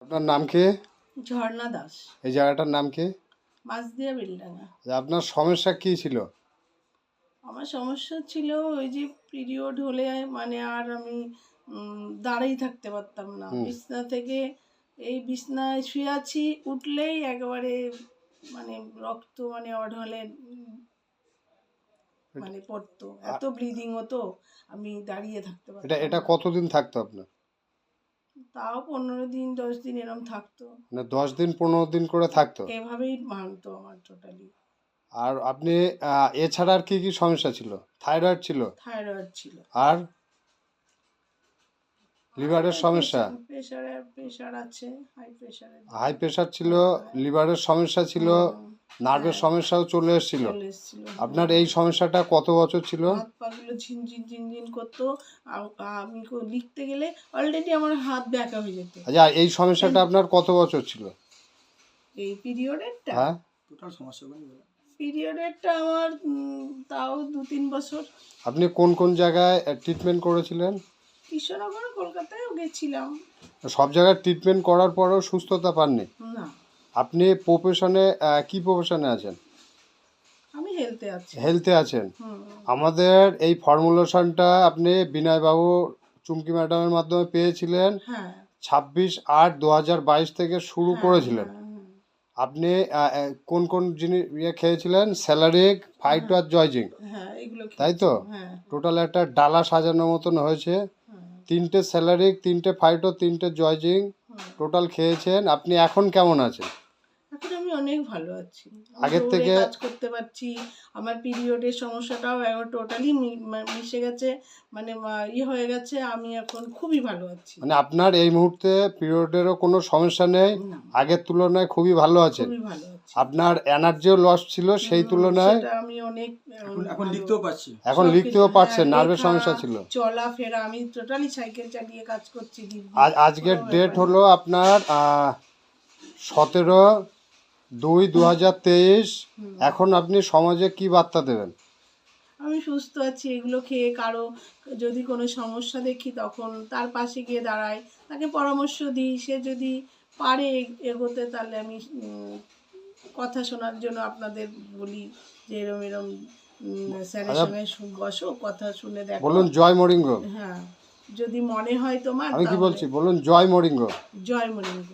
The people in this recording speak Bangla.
আপনার নাম কি? ঝর্ণা দাস। এই জায়গাটার নাম কি? মাছদিয়া বেলডাঙ্গা। আপনার সমস্যা কি ছিল? আমার সমস্যা ছিল ওই যে পিরিয়ড হলে মানে আর আমি দাঁড়াই থাকতে পারতাম না। বিছনা থেকে এই বিছনায় শুয়ে আছি, উঠলেই একেবারে মানে রক্ত মানে অঢলে মানে পড়তো, এত ব্লিডিং হতো, আমি দাঁড়িয়ে থাকতে এটা পারতাম এটা না। কতদিন থাকতো আপনার? তাও 15 দিন 10 দিন এরম থাকতো, মানে 10 দিন 15 দিন করে থাকতো? এভাবেই ভাঙতো আমার টোটালি। আর আপনি এছাড়া আর কি কি সমস্যা ছিল? থাইরয়েড ছিল? থাইরয়েড ছিল, আর লিভারের সমস্যা? প্রেশার আছে, হাই প্রেশারের হাই প্রেশার ছিল, লিভারের সমস্যা ছিল, নার্ভের সমস্যাও চলে এসেছিল। চলে এসেছিল। আপনার এই সমস্যাটা কত বছর ছিল? হাত পাগুলো ঝিনঝিন ঝিনঝিন করতো। আমি লিখতে গেলে অলরেডি আমার হাত ব্যাকা হয়ে যেত। আচ্ছা, এই সমস্যাটা আপনার কত বছর ছিল? এই পিরিয়ডেরটা? হ্যাঁ, টোটাল সমস্যাগুলো পিরিয়ডেরটা আমার তাও 2-3 বছর। আপনি কোন কোন জায়গায় ট্রিটমেন্ট করেছিলেন? কৃষ্ণনগর, কলকাতায়ও গেছিলাম। সব জায়গায় ট্রিটমেন্ট করার পরেও সুস্থতা পাননি? না, আপনি প্রফেশনে কি প্রফেশনে আছেন? আমি হেলথে আছি। হেলথে আছেন। আমাদের এই ফর্মুলেশনটা আপনি বিনয়বাবু চুমকি ম্যাডামের মাধ্যমে পেয়েছিলেন। হ্যাঁ, 26/8/2022 থেকে শুরু করেছিলেন। আপনি কোন কোন জিনিস খেয়েছিলেন? স্যালারিক, ফাইটো আর জয়জিং, হ্যাঁ, এগুলো তাই তো? হ্যাঁ, টোটাল একটা ডালা সাজানোর মতন হয়েছে। 3টে স্যালারিক, 3টে ফাইটো, 3টে জয়জিং টোটাল খেয়েছেন। আপনি এখন কেমন আছেন? এখন আমি অনেক ভালো আছি। আগের দৌড়ে থেকে কাজ করতে পারছি। আমার পিরিয়ডের সমস্যাটাও এখন টোটালি মিশে গেছে, মানে হয়ে গেছে। আমি এখন খুবই ভালো আছি। মানে আপনার এই মুহূর্তে পিরিয়ডেরও কোনো সমস্যা নেই, না, আগের তুলনায় খুবই ভালো আছেন। খুবই ভালো আছি। আপনার এনার্জিও লস ছিল সেই তুলনায় সেটা আমি অনেক এখন লিখতেও পাচ্ছি। এখন লিখতেও পারছেন। নার্ভের সমস্যা ছিল, চলাফেরা, আমি টোটালি সাইকেল চালিয়ে কাজ করছি। আজকের ডেট হলো আপনার 17/2/2023। এখন আপনি সমাজে কি বার্তা দেবেন? আমি সুস্থ আছি, এগুলো খেয়ে কারো যদি কোনো সমস্যা দেখি তখন তার পাশে গিয়ে দাঁড়াই, তাকে পরামর্শ দিই। সে যদি পারে এগোতে, তাহলে আমি কথা শোনার জন্য আপনাদের বলি যে এরম এরম স্যারের সঙ্গে বসো, কথা শুনে দেখো। বলুন জয় মরিঙ্গ। হ্যাঁ, যদি মনে হয় তোমার, আমি কি বলছি বলুন জয় মরিঙ্গ। জয় মরিঙ্গ।